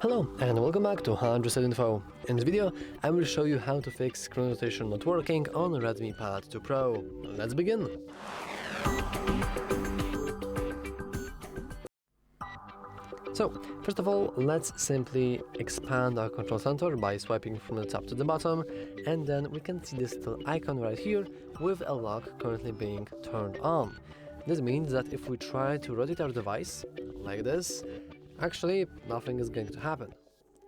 Hello and welcome back to 100% Info. In this video, I will show you how to fix screen rotation not working on Redmi Pad 2 Pro. Let's begin! So, first of all, let's simply expand our control center by swiping from the top to the bottom, and then we can see this little icon right here with a lock currently being turned on. This means that if we try to rotate our device, like this, actually nothing is going to happen.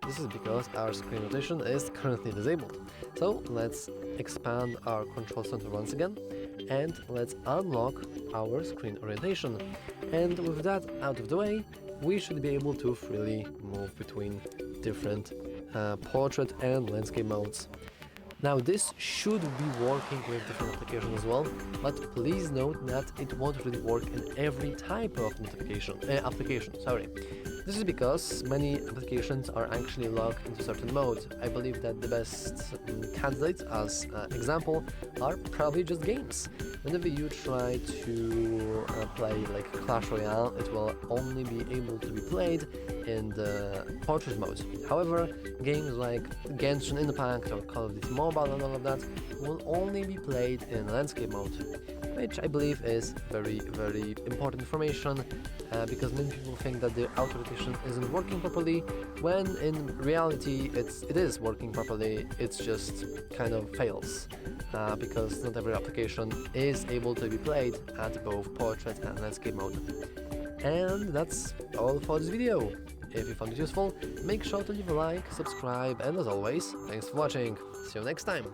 This is because our screen rotation is currently disabled. So let's expand our control center once again, and let's unlock our screen orientation. And with that out of the way, we should be able to freely move between different portrait and landscape modes. Now this should be working with different applications as well, but please note that it won't really work in every type of application. This is because many applications are actually locked into certain modes. I believe that the best candidates as example are probably just games. Whenever you try to play like Clash Royale, it will only be able to be played in the portrait mode. However, games like Genshin Impact or Call of Duty Mobile and all of that will only be played in landscape mode, which I believe is very important information, because many people think that the auto rotation isn't working properly, when in reality it is working properly. It's just kind of fails, because not every application is able to be played at both portrait and landscape mode. And that's all for this video. If you found it useful, make sure to leave a like, subscribe, and as always, thanks for watching. See you next time!